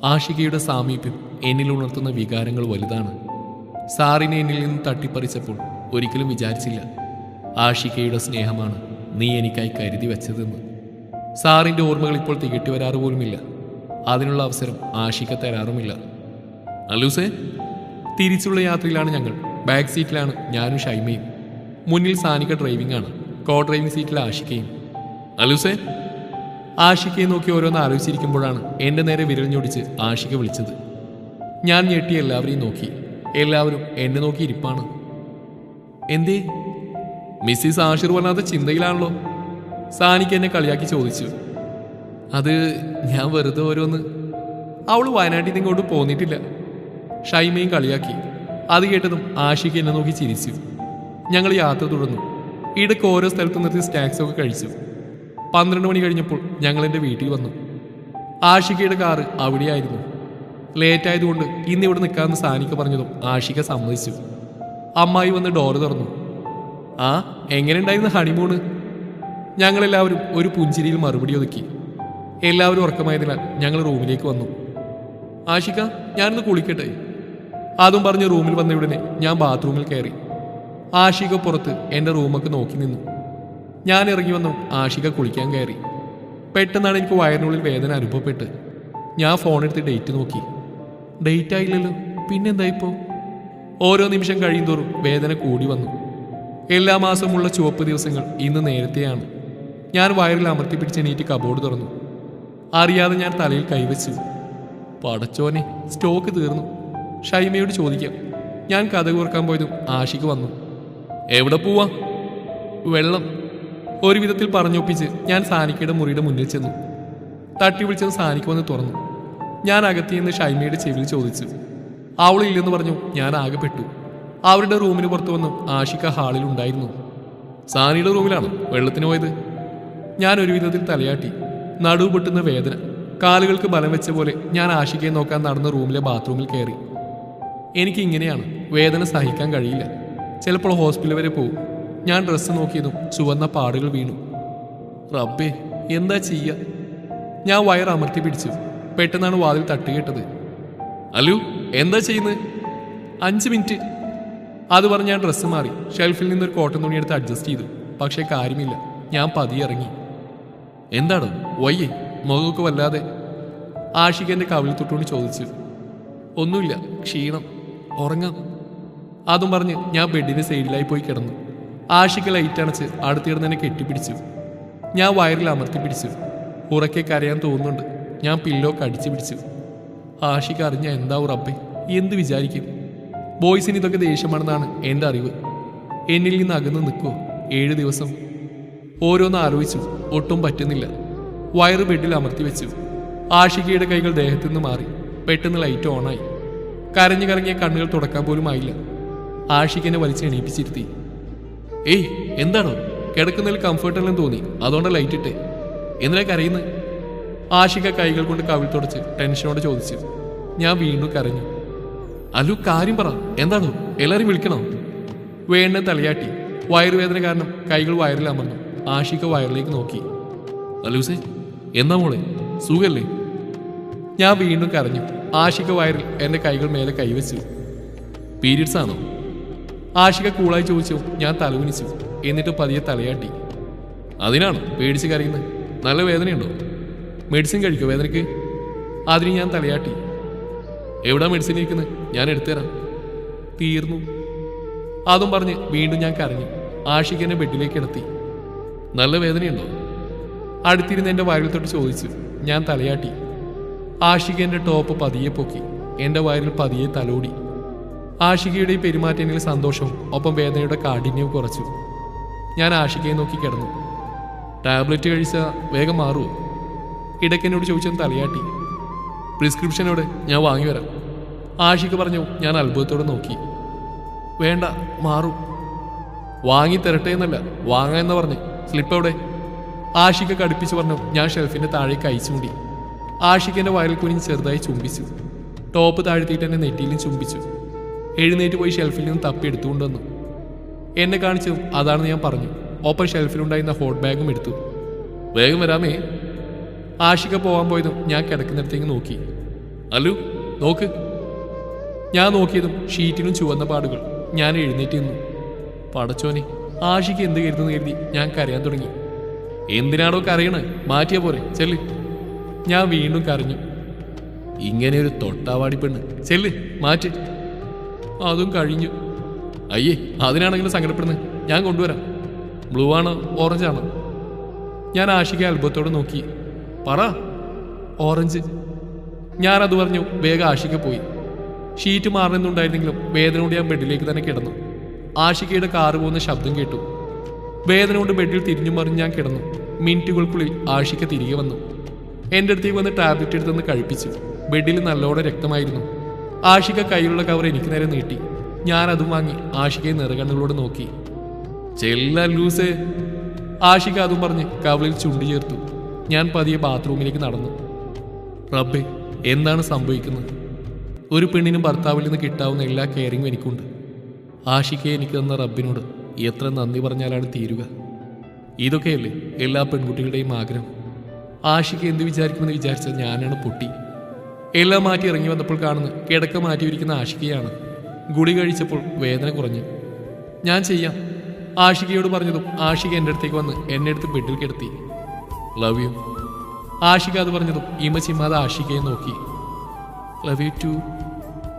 ആഷികയുടെ സാമീപ്യം എന്നിൽ ഉണർത്തുന്ന വികാരങ്ങൾ വലുതാണ്. സാറിനെ എന്നിൽ നിന്ന് തട്ടിപ്പറിച്ചപ്പോൾ ഒരിക്കലും വിചാരിച്ചില്ല ആഷികയുടെ സ്നേഹമാണ് നീ എനിക്കായി കരുതി വെച്ചതെന്ന്. സാറിൻ്റെ ഓർമ്മകൾ ഇപ്പോൾ തികട്ടി വരാറ് പോലുമില്ല. അതിനുള്ള അവസരം ആഷിക തരാറുമില്ല. അലൂസേ, തിരിച്ചുള്ള യാത്രയിലാണ് ഞങ്ങൾ. ബാക്ക് സീറ്റിലാണ് ഞാനും ഷൈമയും. മുന്നിൽ സാനിക ഡ്രൈവിംഗ് ആണ്. കോ ഡ്രൈവിംഗ് സീറ്റിൽ ആഷികയും. അലൂസേ, ആഷികയെ നോക്കി ഓരോന്ന് ആലോചിച്ചിരിക്കുമ്പോഴാണ് എൻ്റെ നേരെ വിരൽ ഞൊടിച്ച് ആഷിക വിളിച്ചത്. ഞാൻ ഞെട്ടി എല്ലാവരെയും നോക്കി. എല്ലാവരും എന്നെ നോക്കി ഇരിപ്പാണ്. എന്തേ? മിസ്സിസ് ആഷിർ വല്ലാത്ത ചിന്തയിലാണല്ലോ. സാനിക്ക് എന്നെ കളിയാക്കി ചോദിച്ചു. അത് ഞാൻ വെറുതെ ഓരോന്ന്. അവൾ വയനാട്ടിൽ നിന്ന് ഇങ്ങോട്ട് പോന്നിട്ടില്ല. ഷൈമയും കളിയാക്കി. അത് കേട്ടതും ആഷിക എന്നെ നോക്കി ചിരിച്ചു. ഞങ്ങൾ യാത്ര തുടർന്നു. ഇടയ്ക്ക് ഓരോ സ്ഥലത്ത് നിർത്തി സ്നാക്സൊക്കെ കഴിച്ചു. 12 മണി കഴിഞ്ഞപ്പോൾ ഞങ്ങൾ എൻ്റെ വീട്ടിൽ വന്നു. ആഷികയുടെ കാറ് അവിടെയായിരുന്നു. ലേറ്റായതുകൊണ്ട് ഇന്ന് ഇവിടെ നിൽക്കാമെന്ന് സാനിക്ക പറഞ്ഞതും ആഷിക സമ്മതിച്ചു. അമ്മായി വന്ന് ഡോറ് തുറന്നു. ആ, എങ്ങനെ ഉണ്ടായിരുന്നു ഹണിമൂണ്? ഞങ്ങളെല്ലാവരും ഒരു പുഞ്ചിരിയിൽ മറുപടി ഒതുക്കി. എല്ലാവരും ഉറക്കമായതിനാൽ ഞങ്ങൾ റൂമിലേക്ക് വന്നു. ആഷിക, ഞാനൊന്ന് കുളിക്കട്ടെ. അതും പറഞ്ഞ് റൂമിൽ വന്ന ഉടനെ ഞാൻ ബാത്റൂമിൽ കയറി. ആഷിക പുറത്ത് എൻ്റെ റൂമൊക്കെ നോക്കി നിന്നു. ഞാൻ ഇറങ്ങി വന്നു ആഷിക കുളിക്കാൻ കയറി. പെട്ടെന്നാണ് എനിക്ക് വയറിനുള്ളിൽ വേദന അനുഭവപ്പെട്ട്. ഞാൻ ഫോണെടുത്ത് ഡേറ്റ് നോക്കി. ഡേറ്റ് ആയില്ലല്ലോ, പിന്നെന്തായിപ്പോൾ? ഓരോ നിമിഷം കഴിയുന്തോറും വേദന കൂടി വന്നു. എല്ലാ മാസമുള്ള ചുവപ്പ് ദിവസങ്ങൾ ഇന്ന് നേരത്തെയാണ്. ഞാൻ വയറിൽ അമർത്തി പിടിച്ചെണീറ്റ് കബോർഡ് തുറന്നു. അറിയാതെ ഞാൻ തലയിൽ കൈവച്ചു. പടച്ചോനെ, സ്റ്റോക്ക് തീർന്നു. ഷൈമയോട് ചോദിക്കാം. ഞാൻ കഥ ഓർക്കാൻ പോയതും ആഷിക വന്നു. എവിടെ പോവാ? വെള്ളം. ഒരു വിധത്തിൽ പറഞ്ഞൊപ്പിച്ച് ഞാൻ സാനിക്കയുടെ മുറിയുടെ മുന്നിൽ ചെന്നു. തട്ടി വിളിച്ചത് സാനിക്ക് വന്ന് തുറന്നു. ഞാൻ അകത്തിയെന്ന് ഷൈമയുടെ ചെവിയിൽ ചോദിച്ചു. അവളില്ലെന്ന് പറഞ്ഞു. ഞാൻ ആകെ പെട്ടു. അവരുടെ റൂമിന് പുറത്തു വന്നു ആഷിക ഹാളിൽ ഉണ്ടായിരുന്നു. സാനിയുടെ റൂമിലാണ് വെള്ളത്തിന് പോയത്. ഞാൻ ഒരു വിധത്തിൽ തലയാട്ടി. നടുവ് പൊട്ടുന്ന വേദന. കാലുകൾക്ക് ബലം വെച്ച പോലെ ഞാൻ ആഷികയെ നോക്കാൻ നടന്ന റൂമിലെ ബാത്റൂമിൽ കയറി. എനിക്ക് ഇങ്ങനെയാണ്, വേദന സഹിക്കാൻ കഴിയില്ല. ചിലപ്പോൾ ഹോസ്പിറ്റൽ വരെ പോകും. ഞാൻ ഡ്രസ്സ് നോക്കിയതും ചുവന്ന പാടുകൾ വീണു. റബ്ബേ, എന്താ ചെയ്യുക? ഞാൻ വയർ അമർത്തി പിടിച്ചു. പെട്ടെന്നാണ് വാതിൽ തട്ടുകേട്ടത്. അലു, എന്താ ചെയ്യുന്നത്? 5 മിനിറ്റ്. അത് പറഞ്ഞ് ഞാൻ ഡ്രസ്സ് മാറി ഷെൽഫിൽ നിന്നൊരു കോട്ടൺ തുണിയെടുത്ത് അഡ്ജസ്റ്റ് ചെയ്തു. പക്ഷേ കാര്യമില്ല. ഞാൻ പതിയെ ഇറങ്ങി. എന്താണ് വയ്യേ? മുഖമൊക്കെ വല്ലാതെ. ആഷികന്റെ കവിളിൽ തൊട്ടുകൊണ്ട് ചോദിച്ചു. ഒന്നുമില്ല, ക്ഷീണം, ഉറങ്ങാം. അതും പറഞ്ഞ് ഞാൻ ബെഡിന്റെ സൈഡിലായി പോയി കിടന്നു. ആഷിക ലൈറ്റ് അണച്ച് അടുത്തിടന്ന് എന്നെ കെട്ടിപ്പിടിച്ചു. ഞാൻ വയറിൽ അമർത്തി പിടിച്ചു. ഉറക്കെ കരയാൻ തോന്നുന്നുണ്ട്. ഞാൻ പില്ലോ കടിച്ചു പിടിച്ചു. ആഷിക അറിഞ്ഞ എന്താവും റബ്ബേ, എന്ത് വിചാരിക്കും? ബോയ്സിന് ഇതൊക്കെ ദേഷ്യമാണെന്നാണ് എൻ്റെ അറിവ്. എന്നിൽ നിന്ന് അകന്ന് നിൽക്കുമോ? 7 ദിവസം. ഓരോന്ന് ആലോചിച്ചു. ഒട്ടും പറ്റുന്നില്ല. വയറ് ബെഡിൽ അമർത്തി വെച്ചു. ആഷികയുടെ കൈകൾ ദേഹത്തു നിന്ന് മാറി. പെട്ടെന്ന് ലൈറ്റ് ഓണായി. കരഞ്ഞു കറങ്ങിയ കണ്ണുകൾ തുടക്കാൻ പോലും ആയില്ല. ആഷികനെ വലിച്ച് എണീപ്പിച്ചിരുത്തി. ഏയ്, എന്താണോ? കിടക്കുന്നതിൽ കംഫർട്ടെല്ലാം തോന്നി, അതുകൊണ്ട് ലൈറ്റ് ഇട്ടേ. എന്തിനാ കരയുന്നത്? ആഷിക കൈകൾ കൊണ്ട് കവിൾ തുടച്ച് ടെൻഷനോട് ചോദിച്ചു. ഞാൻ വീണ്ടും കരഞ്ഞു. അലു, കാര്യം പറ, എന്താണോ? എല്ലാവരും വിളിക്കണോ? വേണ്ട തലയാട്ടി. വയറുവേദന കാരണം കൈകൾ വയറിൽ അമർന്നു. ആഷിക വയറിലേക്ക് നോക്കി. അലൂസേ, എന്നാ മോളെ, സുഖല്ലേ? ഞാൻ വീണ്ടും കരഞ്ഞു. ആഷിക വയറിൽ എൻ്റെ കൈകൾ മേലെ കൈവച്ചു. പീരിയഡ്സ് ആണോ? ആഷിക കൂളായി ചോദിച്ചു. ഞാൻ തലകുനിച്ചു. എന്നിട്ട് പതിയെ തലയാട്ടി. അതിനാണോ പേടിച്ച് കരയുന്നത്? നല്ല വേദനയുണ്ടോ? മെഡിസിൻ കഴിക്കോ വേദനയ്ക്ക്? അതിന് ഞാൻ തലയാട്ടി. എവിടാ മെഡിസിൻ ഇരിക്കുന്നത്? ഞാൻ എടുത്തുതരാം. തീർന്നു. അതും പറഞ്ഞ് വീണ്ടും ഞാൻ കരഞ്ഞു. ആഷിക എന്നെ ബെഡിലേക്ക് കിടത്തി. നല്ല വേദനയുണ്ടോ? അടുത്തിരുന്ന് എൻ്റെ വയറിൽ തൊട്ട് ചോദിച്ചു. ഞാൻ തലയാട്ടി. ആഷിക എൻ്റെ ടോപ്പ് പതിയെ പൊക്കി. എൻ്റെ വയറിൽ പതിയെ തലോടി. ആഷികയുടെ പെരുമാറ്റങ്ങളിൽ സന്തോഷവും ഒപ്പം വേദനയുടെ കാഠിന്യവും കുറച്ചു. ഞാൻ ആഷികയെ നോക്കി കിടന്നു. ടാബ്ലറ്റ് കഴിച്ചാൽ വേഗം മാറുമോ? ഇടയ്ക്കെന്നോട് ചോദിച്ചത് തലയാട്ടി. പ്രിസ്ക്രിപ്ഷനോട് ഞാൻ വാങ്ങിവരാം. ആഷിക പറഞ്ഞു. ഞാൻ അത്ഭുതത്തോടെ നോക്കി. വേണ്ട, മാറും. വാങ്ങി തരട്ടെ എന്നല്ല, വാങ്ങാമെന്ന് പറഞ്ഞ്. സ്ലിപ്പ് എവിടെ? ആഷിക കടുപ്പിച്ച് പറഞ്ഞു. ഞാൻ ഷെൽഫിൻ്റെ താഴേക്ക് അയച്ചുകൂടി. ആഷികൻ്റെ വയറിൽ കുനിഞ്ഞ് ചെറുതായി ചുംബിച്ചു. ടോപ്പ് താഴ്ത്തിയിട്ട് എന്നെ നെറ്റിയിലും ചുംബിച്ചു. എഴുന്നേറ്റ് പോയി ഷെൽഫിൽ നിന്ന് തപ്പി എടുത്തുകൊണ്ടുവന്നു. എന്നെ കാണിച്ചതും അതാണെന്ന് ഞാൻ പറഞ്ഞു. ഒപ്പം ഷെൽഫിലുണ്ടായിരുന്ന ഹോട്ട് ബാഗും എടുത്തു. വേഗം വരാമേ. ആഷിക പോകാൻ പോയതും ഞാൻ കിടക്കുന്നിടത്തേക്ക് നോക്കി. അല്ലു നോക്ക്. ഞാൻ നോക്കിയതും ഷീറ്റിനും ചുവന്ന പാടുകൾ. ഞാൻ എഴുന്നേറ്റ് നിന്നു. പടച്ചോനെ, ആഷിക്ക് എന്ത് കരുതുന്നു കരുതി ഞാൻ കരയാൻ തുടങ്ങി. എന്തിനാണോ കരയണേ? മാറ്റിയ പോരെ, ചെല്ല്. ഞാൻ വീണ്ടും കരഞ്ഞു. ഇങ്ങനെ ഒരു തൊട്ടാവാടി പെണ്ണ്, ചെല്ല് മാറ്റ്. അതും കഴിഞ്ഞു. അയ്യേ, അതിനാണെങ്കിലും സങ്കടപ്പെടുന്നത്. ഞാൻ കൊണ്ടുവരാം. ബ്ലൂ ആണോ ഓറഞ്ച് ആണോ? ഞാൻ ആഷിക്ക് അത്ഭുതത്തോടെ നോക്കി. പറ. ഓറഞ്ച്. ഞാനത് പറഞ്ഞു വേഗം ആഷിക്ക് പോയി. ഷീറ്റ് മാറുന്നുണ്ടായിരുന്നെങ്കിലും വേദന കൊണ്ട് ഞാൻ ബെഡിലേക്ക് തന്നെ കിടന്നു. ആഷിക്കയുടെ കാറ് പോകുന്ന ശബ്ദം കേട്ടു. വേദന കൊണ്ട് ബെഡിൽ തിരിഞ്ഞു മറിഞ്ഞ് ഞാൻ കിടന്നു. മിനിറ്റുകൾക്കുള്ളിൽ ആഷിക്ക തിരികെ വന്നു. എൻ്റെ അടുത്തേക്ക് വന്ന് ടാബ്ലറ്റ് എടുത്തൊന്ന് കഴിപ്പിച്ചു. ബെഡിൽ നല്ലോണം രക്തമായിരുന്നു. ആഷിക്ക കയ്യിലുള്ള കവർ എനിക്ക് നേരെ നീട്ടി. ഞാൻ അതും വാങ്ങി ആഷിക്കയെ നിറകണ്ണുകളോട് നോക്കി. ചെല്ല ലൂസേ. ആഷിക്ക അതും പറഞ്ഞ് കവളിൽ ചുണ്ടി ചേർത്തു. ഞാൻ പതിയെ ബാത്റൂമിലേക്ക് നടന്നു. റബ്ബേ, എന്താണ് സംഭവിക്കുന്നത്? ഒരു പെണ്ണിനും ഭർത്താവിൽ നിന്ന് കിട്ടാവുന്ന എല്ലാ കെയറിങ്ങും എനിക്കുണ്ട്. ആഷിക്കയെ എനിക്ക് തന്ന റബ്ബിനോട് എത്ര നന്ദി പറഞ്ഞാലാണ് തീരുക? ഇതൊക്കെയല്ലേ എല്ലാ പെൺകുട്ടികളുടെയും ആഗ്രഹം. ആഷിക്ക എന്ത് വിചാരിക്കുമെന്ന് വിചാരിച്ച ഞാനാണ് പൊട്ടി. എല്ലാം മാറ്റി ഇറങ്ങി വന്നപ്പോൾ കാണുന്ന കിടക്ക മാറ്റിയിരിക്കുന്ന ആഷിക്കയാണ്. ഗുളി കഴിച്ചപ്പോൾ വേദന കുറഞ്ഞു. ഞാൻ ചെയ്യാം, ആഷിക്കയോട് പറഞ്ഞതും ആഷിക എൻ്റെ അടുത്തേക്ക് വന്ന് എന്നെ എടുത്ത് ബെഡിൽ കിടത്തി. Love you. ആഷിക അത് പറഞ്ഞതും ഇമച്ചിമാതെ ആഷിക്കയെ നോക്കി. Love you too.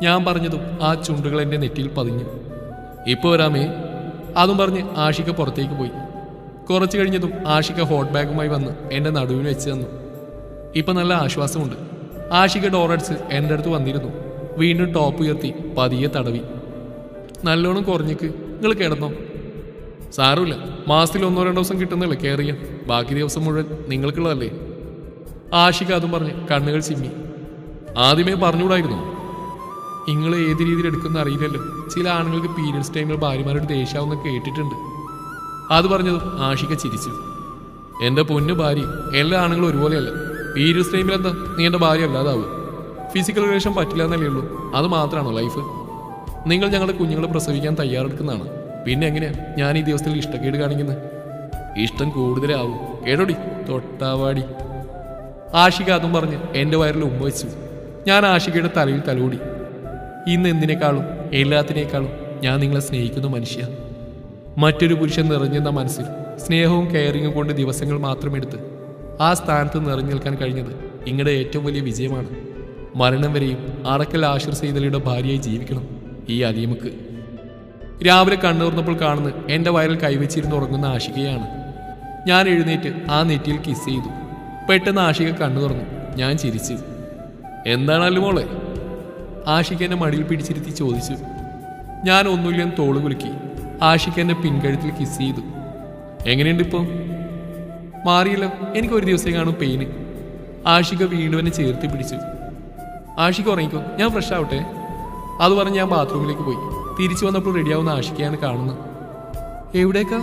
ഞാൻ പറഞ്ഞതും ആ ചുണ്ടുകൾ എൻ്റെ നെറ്റിയിൽ പതിഞ്ഞു. ഇപ്പോൾ വരാമേ. അതും പറഞ്ഞ് ആഷിക പുറത്തേക്ക് പോയി. കുറച്ച് കഴിഞ്ഞതും ആഷിക ഹോട്ട് ബാഗുമായി വന്ന് എൻ്റെ നടുവിൽ വെച്ച് തന്നു. ഇപ്പം നല്ല ആശ്വാസമുണ്ട്. ആഷിക ഡോറടിച്ച് എൻ്റെ അടുത്ത് വന്നിരുന്നു. വീണ്ടും ടോപ്പ് ഉയർത്തി പതിയെ തടവി. നല്ലോണം കുറഞ്ഞിക്ക്, നിങ്ങൾ കിടന്നോ? സാരമില്ല, മാസത്തിൽ 1-2 ദിവസം കിട്ടുന്നല്ലേ കെയർ ചെയ്യാൻ. ബാക്കി ദിവസം മുഴുവൻ നിങ്ങൾക്കുള്ളതല്ലേ. ആഷിക അതും പറഞ്ഞ് കണ്ണുകൾ ചിമ്മി. ആദ്യമേ പറഞ്ഞുകൂടായിരുന്നു? നിങ്ങൾ ഏത് രീതിയിൽ എടുക്കുന്ന അറിയില്ലല്ലോ. ചില ആണുങ്ങൾക്ക് പീരിയഡ്സ് ടൈമിൽ ഭാര്യമാരോട് ദേഷ്യാവുന്ന കേട്ടിട്ടുണ്ട്. അത് പറഞ്ഞതും ആഷിക ചിരിച്ചു. എൻ്റെ പൊന്നു ഭാര്യ, എല്ലാ ആണുങ്ങളും ഒരുപോലെയല്ല. പീരിയഡ്സ് ടൈമിൽ എന്താ നീ എൻ്റെ ഭാര്യ അല്ലാതാവും? ഫിസിക്കൽ റിലേഷൻ പറ്റില്ല എന്നല്ലേ ഉള്ളൂ. അത് മാത്രമാണോ ലൈഫ്? നിങ്ങൾ ഞങ്ങളുടെ കുഞ്ഞുങ്ങളെ പ്രസവിക്കാൻ തയ്യാറെടുക്കുന്നതാണ്. പിന്നെ എങ്ങനെയാ ഞാൻ ഈ ദിവസത്തിൽ ഇഷ്ടക്കേട് കാണിക്കുന്നത്? ഇഷ്ടം കൂടുതലാവും കേട്ടോടി തൊട്ടാവാടി. ആഷിക അതും പറഞ്ഞ് എൻ്റെ വയറിൽ ഉമ്മ വെച്ചു. ഞാൻ ആഷികയുടെ തലയിൽ തലോടി. ഇന്ന് എന്തിനേക്കാളും എല്ലാത്തിനേക്കാളും ഞാൻ നിങ്ങളെ സ്നേഹിക്കുന്ന മനുഷ്യ. മറ്റൊരു പുരുഷൻ നിറഞ്ഞെന്ന മനസ്സിൽ സ്നേഹവും കെയറിങ്ങും കൊണ്ട് ദിവസങ്ങൾ മാത്രമെടുത്ത് ആ സ്ഥാനത്ത് നിറഞ്ഞു നിൽക്കാൻ കഴിഞ്ഞത് നിങ്ങളുടെ ഏറ്റവും വലിയ വിജയമാണ്. മരണം വരെയും അറക്കൽ ആഷിർ സൈദലിയുടെ ഭാര്യയായി ജീവിക്കണം ഈ അലീമക്ക്. രാവിലെ കണ്ണുറന്നപ്പോൾ കാണുന്ന എൻ്റെ വയറിൽ കൈവച്ചിരുന്ന് ഉറങ്ങുന്ന ആഷികയാണ്. ഞാൻ എഴുന്നേറ്റ് ആ നെറ്റിയിൽ കിസ് ചെയ്തു. പെട്ടെന്ന് ആഷിക കണ്ണു തുറന്നു. ഞാൻ ചിരിച്ചു. എന്താണല്ലോ മോളെ? ആഷിക എന്നെ മടിയിൽ പിടിച്ചിരുത്തി ചോദിച്ചു. ഞാൻ ഒന്നുമില്ലെന്ന് തോള് കുലുക്കി. ആഷിക എന്നെ പിൻകഴുത്തിൽ കിസ് ചെയ്തു. എങ്ങനെയുണ്ട് ഇപ്പോൾ? മാറിയല്ലോ, എനിക്ക് ഒരു ദിവസം കാണും പെയിന്. ആഷിക വീണ്ടും എന്നെ ചേർത്ത് പിടിച്ചു. ആഷിക ഉറങ്ങിക്കോ, ഞാൻ ഫ്രഷ് ആവട്ടെ. അത് പറഞ്ഞ് ഞാൻ ബാത്റൂമിലേക്ക് പോയി. തിരിച്ചു വന്നപ്പോൾ റെഡിയാവുന്ന ആഷിക്കയാണ് കാണുന്നത്. എവിടേക്കാ?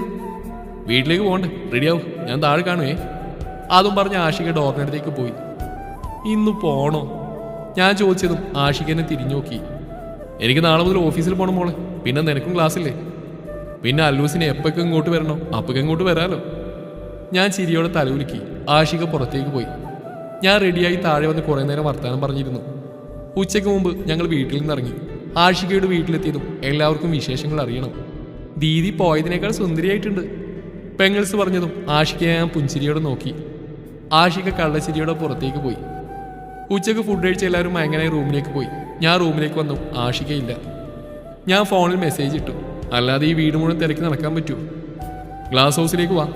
വീട്ടിലേക്ക് പോകണ്ടേ, റെഡിയാവും, ഞാൻ താഴെ കാണുവേ. അതും പറഞ്ഞ് ആഷിക ഡോറിനടുത്തേക്ക് പോയി. ഇന്ന് പോണോ? ഞാൻ ചോദിച്ചതും ആഷിക എന്നെ തിരിഞ്ഞു നോക്കി. എനിക്ക് നാളെ മുതൽ ഓഫീസിൽ പോകണം മോളെ. പിന്നെ നിനക്കും ക്ലാസ്സില്ലേ? പിന്നെ അല്ലൂസിനെ എപ്പൊക്കെ ഇങ്ങോട്ട് വരണോ അപ്പൊക്കെ ഇങ്ങോട്ട് വരാലോ. ഞാൻ ചിരിയോടെ തലകുലുക്കി. ആഷിക പുറത്തേക്ക് പോയി. ഞാൻ റെഡിയായി താഴെ വന്ന് കുറേ നേരം വർത്താനം പറഞ്ഞിരുന്നു. ഉച്ചയ്ക്ക് മുമ്പ് ഞങ്ങൾ വീട്ടിൽ നിന്നിറങ്ങി. ആഷികയുടെ വീട്ടിലെത്തിയതും എല്ലാവർക്കും വിശേഷങ്ങൾ അറിയണം. ദീദി പോയതിനേക്കാൾ സുന്ദരിയായിട്ടുണ്ട്. പെങ്ങൾസ് പറഞ്ഞതും ആഷികയെ ഞാൻ പുഞ്ചിരിയോടെ നോക്കി. ആഷിക കള്ളച്ചിരിയോടെ പുറത്തേക്ക് പോയി. ഉച്ചയ്ക്ക് ഫുഡ് കഴിച്ച് എല്ലാവരും ഭയങ്കരമായി റൂമിലേക്ക് പോയി. ഞാൻ റൂമിലേക്ക് വന്നു. ആഷികയില്ല. ഞാൻ ഫോണിൽ മെസ്സേജ് ഇട്ടു. അല്ലാതെ ഈ വീട് മുഴുവൻ തിരക്കി നടക്കാൻ പറ്റുമോ? ഗ്ലാസ് ഹൗസിലേക്ക് വാ.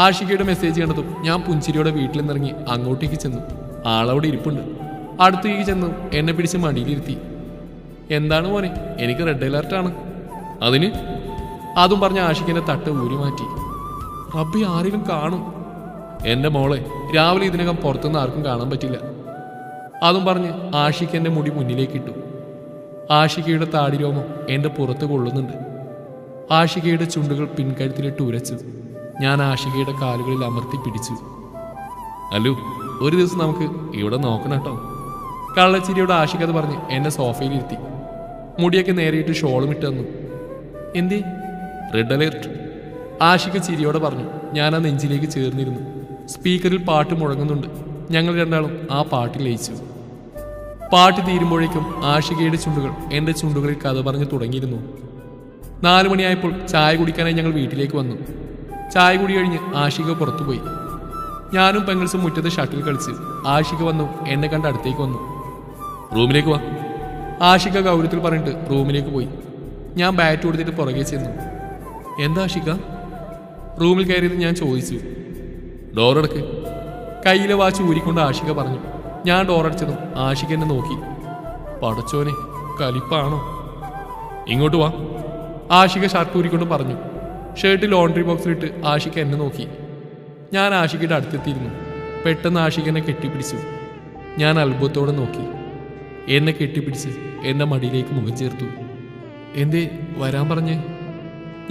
ആഷികയുടെ മെസ്സേജ് കണ്ടതും ഞാൻ പുഞ്ചിരിയോടെ വീട്ടിൽ നിന്നിറങ്ങി അങ്ങോട്ടേക്ക് ചെന്നു. ആളവിടെ ഇരിപ്പുണ്ട്. അടുത്തേക്ക് ചെന്നു എന്നെ പിടിച്ച് മടിയിലിരുത്തി. എന്താണ് മോനെ? എനിക്ക് റെഡ് അലർട്ടാണ്. അതിന്? അതും പറഞ്ഞ ആഷികന്റെ തട്ട് ഊരി മാറ്റി. റബ്ബി, ആരെങ്കിലും കാണും. എൻ്റെ മോളെ, രാവിലെ ഇതിനകം പുറത്തുനിന്ന് ആർക്കും കാണാൻ പറ്റില്ല. അതും പറഞ്ഞ് ആഷിക എൻ്റെ മുടി മുന്നിലേക്കിട്ടു. ആഷികയുടെ താടി രോമം എൻ്റെ പുറത്ത് കൊള്ളുന്നുണ്ട്. ആഷികയുടെ ചുണ്ടുകൾ പിൻകഴുത്തിലിട്ട് ഉരച്ചു. ഞാൻ ആഷികയുടെ കാലുകളിൽ അമർത്തി പിടിച്ചു. അല്ലു, ഒരു ദിവസം നമുക്ക് ഇവിടെ നോക്കണം കേട്ടോ. കള്ളച്ചിരിയോട് ആഷിക അത് പറഞ്ഞ് എന്നെ സോഫയിലിരുത്തി. മുടിയൊക്കെ നേരെയിട്ട് ഷോളും ഇട്ട് തന്നു. എന്തേ? Red alert. ആഷിക ചിരിയോടെ പറഞ്ഞു. ഞാൻ ആ നെഞ്ചിലേക്ക് ചേർന്നിരുന്നു. സ്പീക്കറിൽ പാട്ട് മുഴങ്ങുന്നുണ്ട്. ഞങ്ങൾ രണ്ടാളും ആ പാട്ടിൽ ലയിച്ചു. പാട്ട് തീരുമ്പോഴേക്കും ആഷികയുടെ ചുണ്ടുകൾ എൻ്റെ ചുണ്ടുകളിൽ കഥ പറഞ്ഞു തുടങ്ങിയിരുന്നു. 4 മണിയായപ്പോൾ ചായ കുടിക്കാനായി ഞങ്ങൾ വീട്ടിലേക്ക് വന്നു. ചായ കുടി കഴിഞ്ഞ് ആഷിക പുറത്തുപോയി. ഞാനും പെങ്ങൾസും മുറ്റത്ത് ഷട്ടിൽ കളിച്ച്. ആഷിക വന്നു എന്നെ കണ്ട് അടുത്തേക്ക് വന്നു. റൂമിലേക്ക് വാ, ആഷിക ഗൗരവത്തിൽ പറഞ്ഞിട്ട് റൂമിലേക്ക് പോയി. ഞാൻ ബാറ്റ് കൊടുത്തിട്ട് പുറകെ ചെന്നു. എന്താ ആഷിക? റൂമിൽ കയറിയത് ഞാൻ ചോദിച്ചു. ഡോറടക്ക്. കയ്യിലെ വാച്ച് ഊരിക്കൊണ്ട് ആഷിക പറഞ്ഞു. ഞാൻ ഡോറടച്ചതും ആഷിക എന്നെ നോക്കി. പടച്ചോനെ, കലിപ്പാണോ? ഇങ്ങോട്ട് വാ, ആഷിക ഷർട്ട് ഊരിക്കൊണ്ട് പറഞ്ഞു. ഷർട്ട് ലോണ്ടറി ബോക്സിലിട്ട് ആഷിക എന്നെ നോക്കി. ഞാൻ ആഷികയുടെ അടുത്തെത്തിയിരുന്നു. പെട്ടെന്ന് ആഷിക എന്നെ കെട്ടിപ്പിടിച്ചു. ഞാൻ അത്ഭുതത്തോടെ നോക്കി. എന്നെ കെട്ടിപ്പിടിച്ച് എന്നെ മടിയിലേക്ക് മുഖം ചേർത്തു. എന്തേ വരാൻ പറഞ്ഞേ?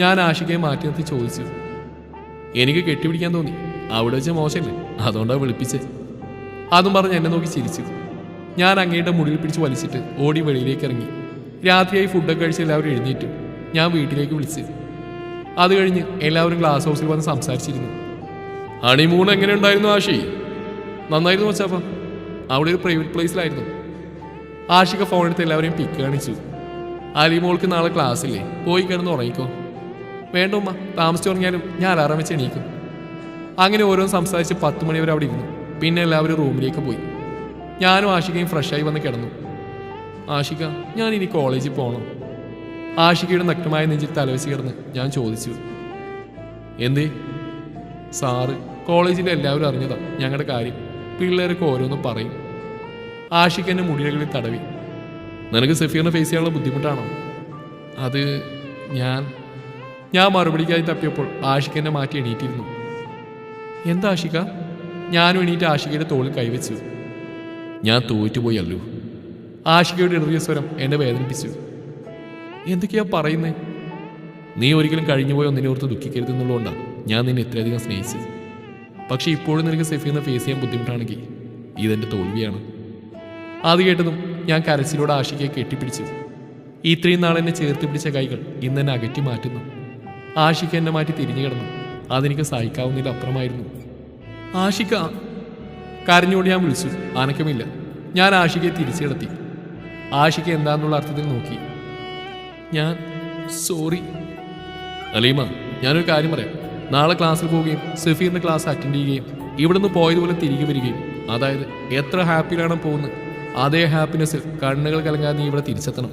ഞാൻ ആഷികയെ മാറ്റി നിർത്തി ചോദിച്ചു. എനിക്ക് കെട്ടിപ്പിടിക്കാൻ തോന്നി, അവിടെ വെച്ച മോശമല്ലേ, അതുകൊണ്ടാണ് വിളിപ്പിച്ചത്. അതും പറഞ്ഞ് എന്നെ നോക്കി ചിരിച്ചു. ഞാൻ അങ്ങയുടെ മുടിയിൽ പിടിച്ച് വലിച്ചിട്ട് ഓടി വെളിയിലേക്ക് ഇറങ്ങി. രാത്രിയായി ഫുഡൊക്കെ കഴിച്ച് എല്ലാവരും എഴുന്നേറ്റു. ഞാൻ വീട്ടിലേക്ക് വിളിച്ചു. അത് കഴിഞ്ഞ് എല്ലാവരും ഗ്ലാസ് ഹൗസിൽ വന്ന് സംസാരിച്ചിരുന്നു. ഹണിമൂൺ എങ്ങനെ ഉണ്ടായിരുന്നു ആഷി? നന്നായിരുന്നു വച്ചാപ്പം. അവിടെ ഒരു പ്രൈവറ്റ് പ്ലേസിലായിരുന്നു. ആഷിക ഫോണെടുത്ത് എല്ലാവരെയും പിക്ക് കാണിച്ചു. അലിമോൾക്ക് നാളെ ക്ലാസ്സില്ലേ, പോയി കിടന്ന് ഉറങ്ങിക്കോ. വേണ്ട ഉമ്മ, താമസിച്ച് ഉറങ്ങിയാലും ഞാൻ അലാറം വെച്ച് എണീക്കും. അങ്ങനെ ഓരോന്ന് സംസാരിച്ച് 10 മണി വരെ അവിടെ ഇരുന്നു. പിന്നെ എല്ലാവരും റൂമിലേക്ക് പോയി. ഞാനും ആഷികയും ഫ്രഷായി വന്ന് കിടന്നു. ആഷിക, ഞാൻ ഇനി കോളേജിൽ പോകണം. ആഷികയുടെ നഗ്നമായ നെഞ്ചിൽ തലവെച്ച് കിടന്ന് ഞാൻ ചോദിച്ചു. എന്തേ? സാറ് കോളേജിലെ എല്ലാവരും അറിഞ്ഞതാ ഞങ്ങളുടെ കാര്യം. പിള്ളേരൊക്കെ ഓരോന്നും പറയും. ആഷിക എന്നെ മുടികളിൽ തടവി. നിനക്ക് സഫീറിനെ ഫേസ് ചെയ്യാനുള്ള ബുദ്ധിമുട്ടാണോ? അത് ഞാൻ മറുപടിക്കായി തപ്പിയപ്പോൾ ആഷിക എന്നെ മാറ്റി എണീറ്റിരുന്നു. എന്താ ആഷിക? ഞാനും എണീറ്റ് ആഷികയുടെ തോളിൽ കൈവച്ചു. ഞാൻ തോറ്റുപോയി അല്ലു. ആഷികയുടെ ഇടറിയ സ്വരം എന്നെ വേദനിപ്പിച്ചു. എന്തൊക്കെയാ പറയുന്നേ? നീ ഒരിക്കലും കഴിഞ്ഞുപോയി ഒന്നിനെ ഓർത്ത് ദുഃഖിക്കരുതെന്നുള്ളതുകൊണ്ടാണ് ഞാൻ നിന്നെ ഇത്രയധികം സ്നേഹിച്ചത്. പക്ഷെ ഇപ്പോഴും നിനക്ക് സഫീറിനെ ഫേസ് ചെയ്യാൻ ബുദ്ധിമുട്ടാണെങ്കിൽ ഇതെൻ്റെ തോൽവിയാണ്. അത് കേട്ടതും ഞാൻ കരച്ചിലൂടെ ആഷികയെ കെട്ടിപ്പിടിച്ചു. ഇത്രയും നാൾ എന്നെ ചേർത്ത് പിടിച്ച കൈകൾ ഇന്ന് എന്നെ അകറ്റി മാറ്റുന്നു. ആഷിക എന്നെ മാറ്റി തിരിഞ്ഞു കിടന്നു. അതെനിക്ക് സഹിക്കാവുന്നതിൽ അപ്പുറമായിരുന്നു. ആഷിക! കരഞ്ഞുകൊണ്ട് ഞാൻ വിളിച്ചു. അനക്കമില്ല. ഞാൻ ആഷികയെ തിരിച്ചു കിടത്തി. ആഷിക എന്താന്നുള്ള അർത്ഥത്തിൽ നോക്കി. ഞാൻ സോറി. അലീമ, ഞാനൊരു കാര്യം പറയാം. നാളെ ക്ലാസ്സിൽ പോവുകയും സഫീറിൻ്റെ ക്ലാസ് അറ്റൻഡ് ചെയ്യുകയും ഇവിടുന്ന് പോയതുപോലെ തിരികെ വരികയും, അതായത് എത്ര ഹാപ്പിയിലാണ് പോകുന്നത് അതേ ഹാപ്പിനെസ്സിൽ കണ്ണുകൾ കലങ്ങാതെ നീ ഇവിടെ തിരിച്ചെത്തണം.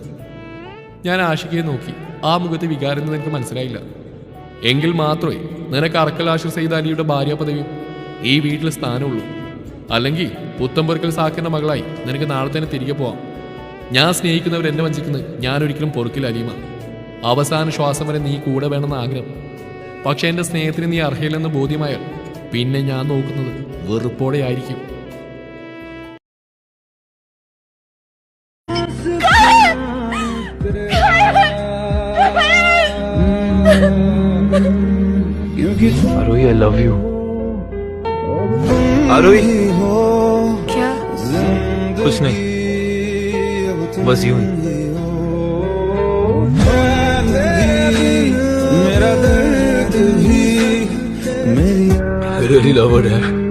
ഞാൻ ആഷികയെ നോക്കി. ആ മുഖത്തെ വികാരം എനിക്ക് മനസ്സിലായില്ല. എങ്കിൽ മാത്രമേ നിനക്ക് അറക്കൽ ആഷിർ സയ്യിദ് അലിയുടെ ഭാര്യ പദവിയും ഈ വീട്ടിൽ സ്ഥാനമുള്ളൂ. അല്ലെങ്കിൽ പുത്തമ്പൊരുക്കൽ സാക്കിൻ്റെ മകളായി നിനക്ക് നാളെ തന്നെ തിരികെ പോവാം. ഞാൻ സ്നേഹിക്കുന്നവർ എന്നെ വഞ്ചിക്കുന്നത് ഞാനൊരിക്കലും പൊറുക്കില്ല അലീമ. അവസാന ശ്വാസം വരെ നീ കൂടെ വേണമെന്ന ആഗ്രഹം. പക്ഷെ എൻ്റെ സ്നേഹത്തിന് നീ അർഹയില്ലെന്ന് ബോധ്യമായാൽ പിന്നെ ഞാൻ നോക്കുന്നത് വെറുപ്പോടെ ആയിരിക്കും. आरोही, I love you. आरोही, क्या? कुछ नहीं, बस यूं ही. I really love her, Dad.